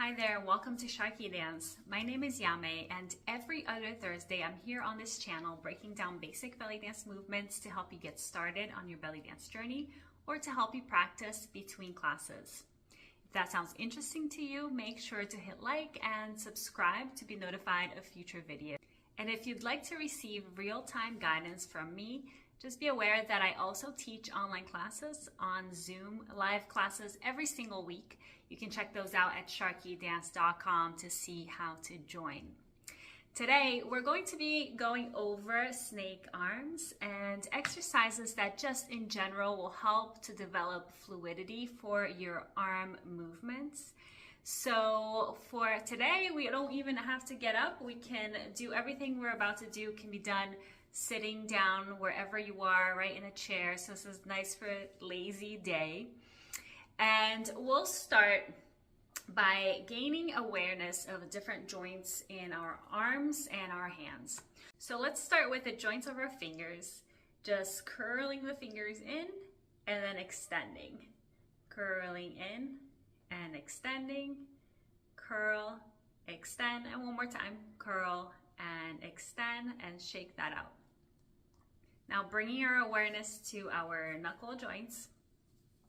Hi there, welcome to SharqiDance. My name is Yame, and every other Thursday I'm here on this channel breaking down basic belly dance movements to help you get started on your belly dance journey or to help you practice between classes. If that sounds interesting to you, make sure to hit like and subscribe to be notified of future videos. And if you'd like to receive real-time guidance from me, just be aware that I also teach online classes on Zoom, live classes every single week. You can check those out at SharqiDance.com to see how to join. Today, we're going to be going over snake arms and exercises that just in general will help to develop fluidity for your arm movements. So for today, we don't even have to get up. We can do everything we're about to do can be done sitting down wherever you are, right in a chair. So this is nice for a lazy day. And we'll start by gaining awareness of the different joints in our arms and our hands. So let's start with the joints of our fingers, just curling the fingers in and then extending. Curling in and extending, curl, extend, and one more time, curl and extend, and shake that out. Now bringing our awareness to our knuckle joints.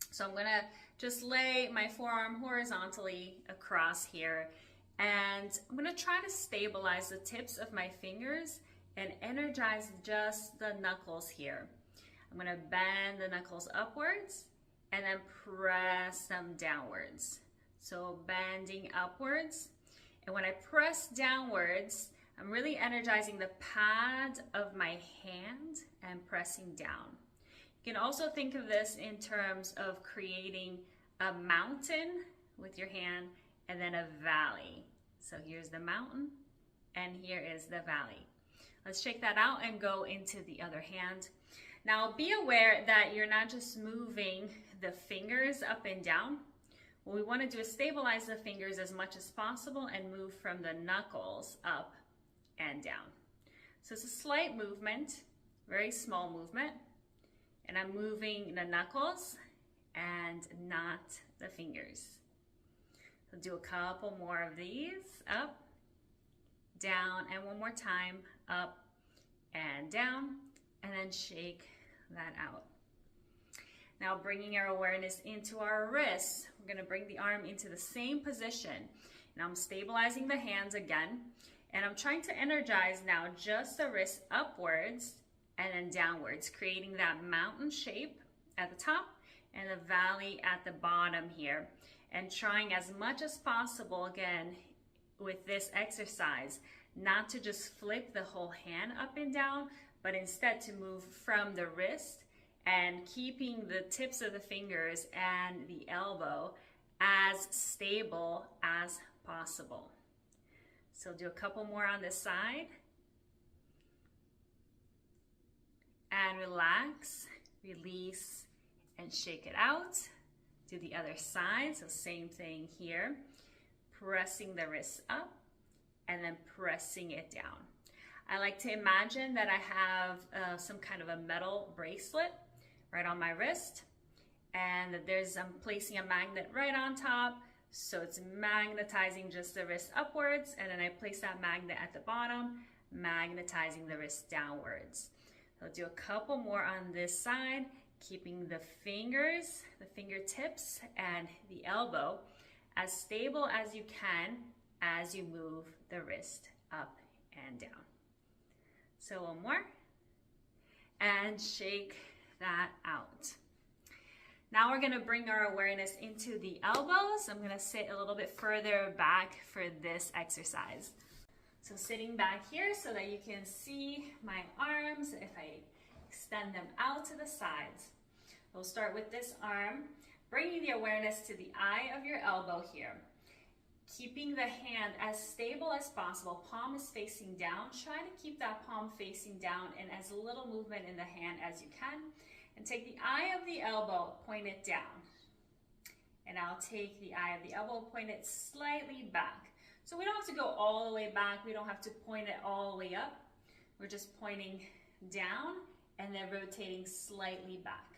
So I'm gonna just lay my forearm horizontally across here, and I'm gonna try to stabilize the tips of my fingers and energize just the knuckles here. I'm gonna bend the knuckles upwards and then press them downwards. So bending upwards, and when I press downwards, I'm really energizing the pad of my hand and pressing down. You can also think of this in terms of creating a mountain with your hand and then a valley. So here's the mountain and here is the valley. Let's shake that out and go into the other hand. Now be aware that you're not just moving the fingers up and down. What we want to do is stabilize the fingers as much as possible and move from the knuckles up and down. So it's a slight movement, very small movement, and I'm moving the knuckles and not the fingers. So do a couple more of these, up, down, and one more time, up and down, and then shake that out. Now bringing our awareness into our wrists, we're gonna bring the arm into the same position. Now I'm stabilizing the hands again, and I'm trying to energize now just the wrist upwards and then downwards, creating that mountain shape at the top and the valley at the bottom here. And trying as much as possible, again, with this exercise, not to just flip the whole hand up and down, but instead to move from the wrist and keeping the tips of the fingers and the elbow as stable as possible. So do a couple more on this side. And relax, release, and shake it out. Do the other side, so same thing here. Pressing the wrist up and then pressing it down. I like to imagine that I have some kind of a metal bracelet right on my wrist, and that I'm placing a magnet right on top. So it's magnetizing just the wrist upwards, and then I place that magnet at the bottom, magnetizing the wrist downwards. I'll do a couple more on this side, keeping the fingers, the fingertips, and the elbow as stable as you can as you move the wrist up and down. So one more, and shake that out. Now we're gonna bring our awareness into the elbows. I'm gonna sit a little bit further back for this exercise. So sitting back here so that you can see my arms if I extend them out to the sides. We'll start with this arm, bringing the awareness to the eye of your elbow here. Keeping the hand as stable as possible, palm is facing down. Try to keep that palm facing down and as little movement in the hand as you can. And take the eye of the elbow, point it down. And I'll take the eye of the elbow, point it slightly back. So we don't have to go all the way back. We don't have to point it all the way up. We're just pointing down and then rotating slightly back.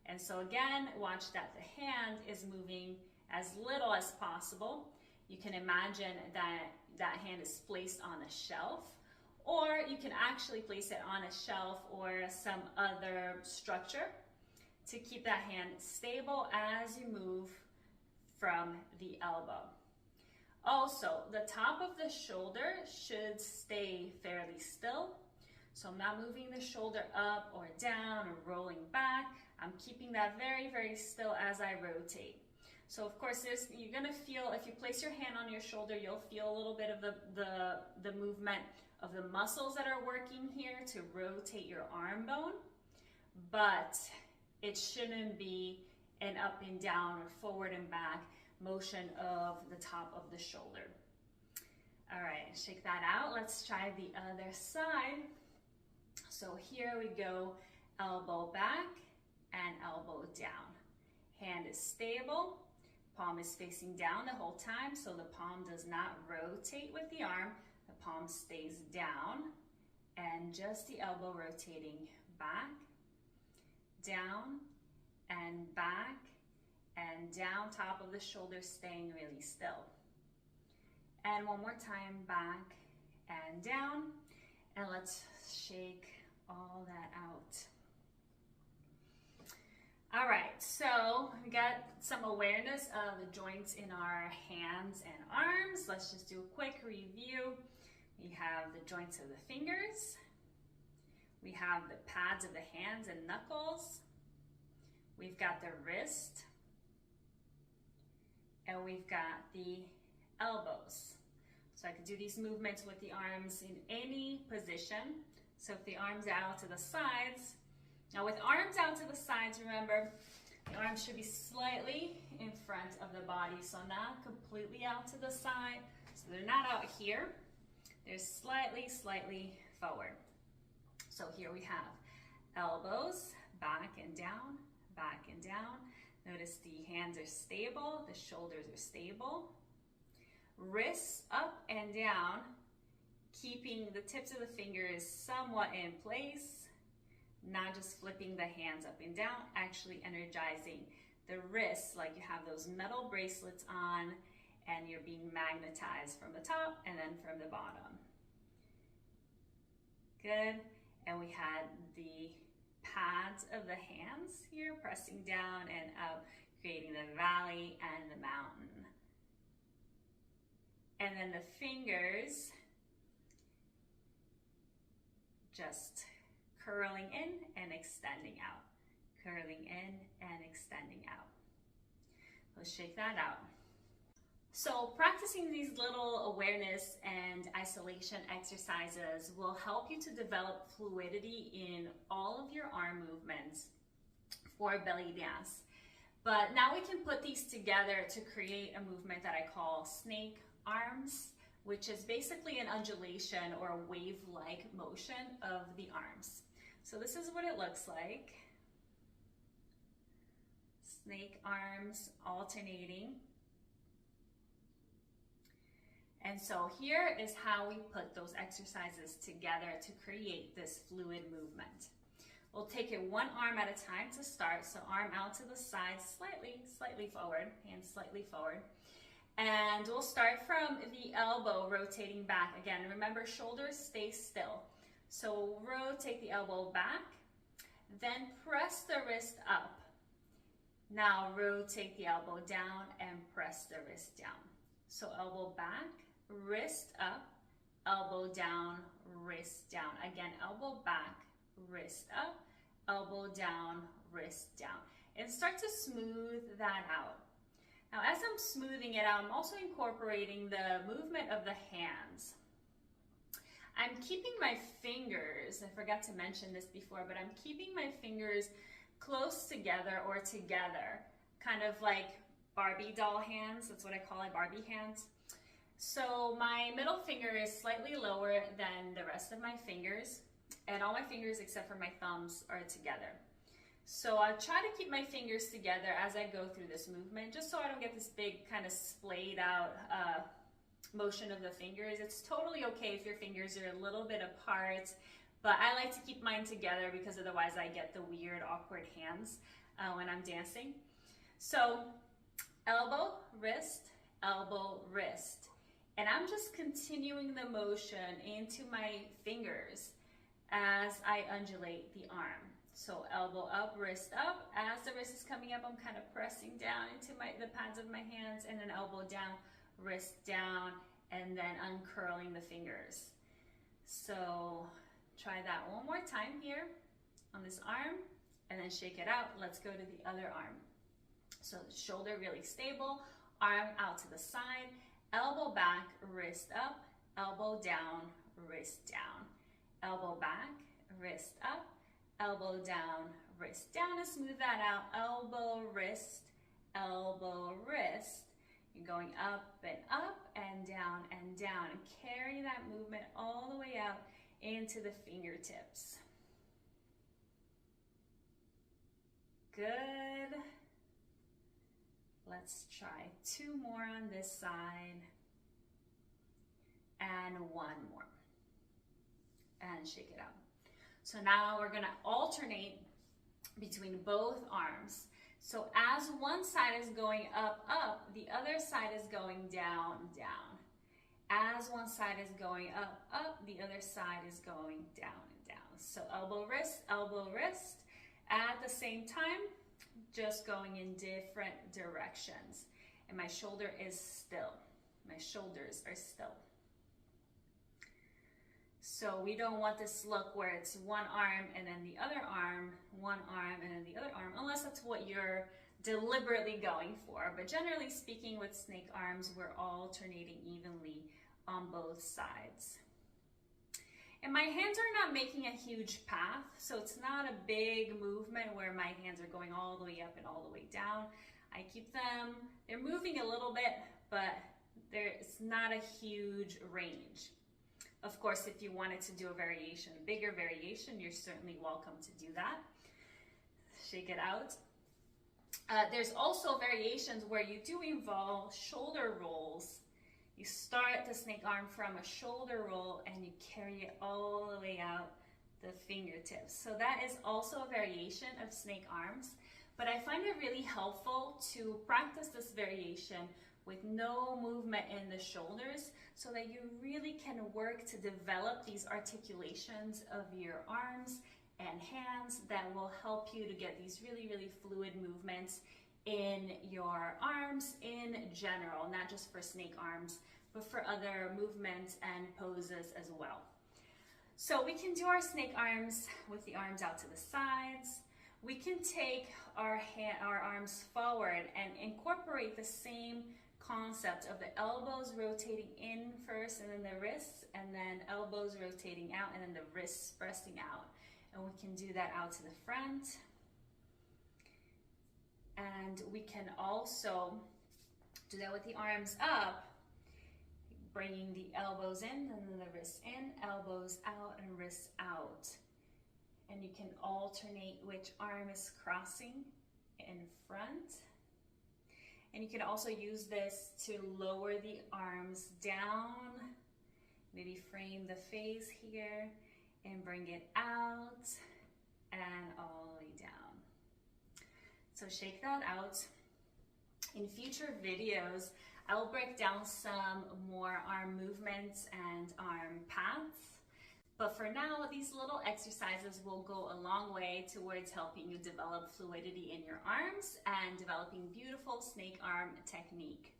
And so again, watch that the hand is moving as little as possible. You can imagine that that hand is placed on a shelf, or you can actually place it on a shelf or some other structure to keep that hand stable as you move from the elbow. Also, the top of the shoulder should stay fairly still. So I'm not moving the shoulder up or down or rolling back. I'm keeping that very, very still as I rotate. So of course, you're gonna feel, if you place your hand on your shoulder, you'll feel a little bit of the movement of the muscles that are working here to rotate your arm bone, but it shouldn't be an up and down or forward and back motion of the top of the shoulder. All right, shake that out. Let's try the other side. So here we go, elbow back and elbow down. Hand is stable, palm is facing down the whole time, so the palm does not rotate with the arm. The palm stays down, and just the elbow rotating back, down, and back, and down, top of the shoulder staying really still. And one more time, back and down, and let's shake all that out. All right, so we got some awareness of the joints in our hands and arms. Let's just do a quick review. We have the joints of the fingers. We have the pads of the hands and knuckles. We've got the wrist. And we've got the elbows. So I could do these movements with the arms in any position. So if the arms are out to the sides, now with arms out to the sides, remember, the arms should be slightly in front of the body, so not completely out to the side. So they're not out here, they're slightly forward. So here we have elbows, back and down, back and down. Notice the hands are stable, the shoulders are stable. Wrists up and down, keeping the tips of the fingers somewhat in place, not just flipping the hands up and down, actually energizing the wrists like you have those metal bracelets on and you're being magnetized from the top and then from the bottom. Good. And we had the pads of the hands here pressing down and up, creating the valley and the mountain. And then the fingers just curling in and extending out, curling in and extending out. Let's shake that out. So practicing these little awareness and isolation exercises will help you to develop fluidity in all of your arm movements for belly dance. But now we can put these together to create a movement that I call snake arms, which is basically an undulation or a wave-like motion of the arms. So this is what it looks like. Snake arms alternating. And so here is how we put those exercises together to create this fluid movement. We'll take it one arm at a time to start. So arm out to the side, slightly forward, hand slightly forward. And we'll start from the elbow rotating back. Again, remember, shoulders stay still. So rotate the elbow back, then press the wrist up. Now rotate the elbow down and press the wrist down. So elbow back, wrist up, elbow down, wrist down. Again, elbow back, wrist up, elbow down, wrist down. And start to smooth that out. Now, as I'm smoothing it out, I'm also incorporating the movement of the hands. I'm keeping my fingers, I forgot to mention this before, but I'm keeping my fingers close together or together, kind of like Barbie doll hands. That's what I call it, Barbie hands. So my middle finger is slightly lower than the rest of my fingers, and all my fingers except for my thumbs are together. So I try to keep my fingers together as I go through this movement, just so I don't get this big kind of splayed out motion of the fingers. It's totally okay if your fingers are a little bit apart, but I like to keep mine together because otherwise I get the weird, awkward hands when I'm dancing. So elbow, wrist, elbow, wrist. And I'm just continuing the motion into my fingers as I undulate the arm. So elbow up, wrist up. As the wrist is coming up, I'm kind of pressing down into the pads of my hands, and then elbow down, wrist down, and then uncurling the fingers. So try that one more time here on this arm, and then shake it out. Let's go to the other arm. So the shoulder really stable, arm out to the side, elbow back, wrist up, elbow down, wrist down, elbow back, wrist up, elbow down, wrist down, and smooth that out. Elbow, wrist, you're going up and down, and carry that movement all the way out into the fingertips. Good. Let's try 2 more on this side, and 1 more, and shake it out. So now we're gonna alternate between both arms. So as one side is going up, up, the other side is going down, down. As one side is going up, up, the other side is going down and down. So elbow, wrist, at the same time, just going in different directions. And my shoulder is still. My shoulders are still. So we don't want this look where it's one arm and then the other arm, one arm and then the other arm, unless that's what you're deliberately going for. But generally speaking, with snake arms, we're alternating evenly on both sides. And my hands are not making a huge path, so it's not a big movement where my hands are going all the way up and all the way down. I keep them, they're moving a little bit, but it's not a huge range. Of course, if you wanted to do a variation, a bigger variation, you're certainly welcome to do that. Shake it out. There's also variations where you do involve shoulder rolls. You start the snake arm from a shoulder roll and you carry it all the way out the fingertips. So that is also a variation of snake arms, but I find it really helpful to practice this variation with no movement in the shoulders so that you really can work to develop these articulations of your arms and hands that will help you to get these really, really fluid movements in your arms in general, not just for snake arms, but for other movements and poses as well. So we can do our snake arms with the arms out to the sides. We can take our arms forward and incorporate the same concept of the elbows rotating in first and then the wrists, and then elbows rotating out and then the wrists pressing out. And we can do that out to the front. And we can also do that with the arms up, bringing the elbows in and then the wrists in, elbows out and wrists out. And you can alternate which arm is crossing in front. And you can also use this to lower the arms down, maybe frame the face here and bring it out and all the way down. So shake that out. In future videos, I will break down some more arm movements and arm paths. But for now, these little exercises will go a long way towards helping you develop fluidity in your arms and developing beautiful snake arm technique.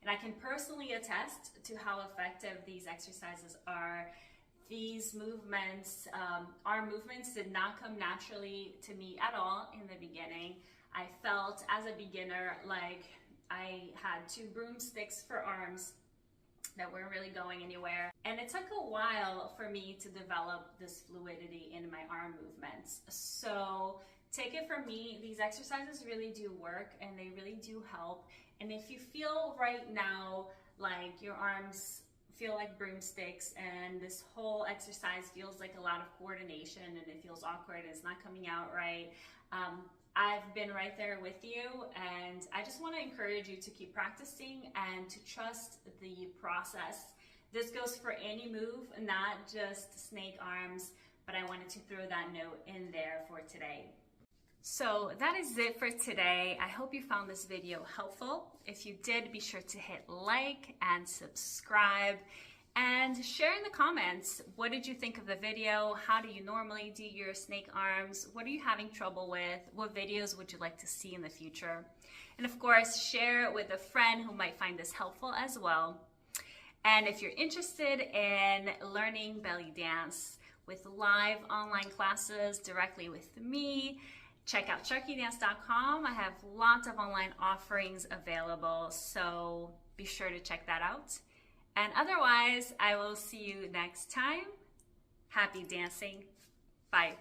And I can personally attest to how effective these exercises are. These movements, arm movements, did not come naturally to me at all in the beginning. I felt as a beginner like I had 2 broomsticks for arms that weren't really going anywhere. And it took a while for me to develop this fluidity in my arm movements. So take it from me, these exercises really do work and they really do help. And if you feel right now like your arms feel like broomsticks and this whole exercise feels like a lot of coordination and it feels awkward and it's not coming out right, I've been right there with you, and I just want to encourage you to keep practicing and to trust the process. This goes for any move, not just snake arms, but I wanted to throw that note in there for today. So that is it for today. I hope you found this video helpful. If you did, be sure to hit like and subscribe. And share in the comments, what did you think of the video? How do you normally do your snake arms? What are you having trouble with? What videos would you like to see in the future? And of course, share it with a friend who might find this helpful as well. And if you're interested in learning belly dance with live online classes directly with me, check out SharqiDance.com. I have lots of online offerings available, so be sure to check that out. And otherwise, I will see you next time. Happy dancing. Bye.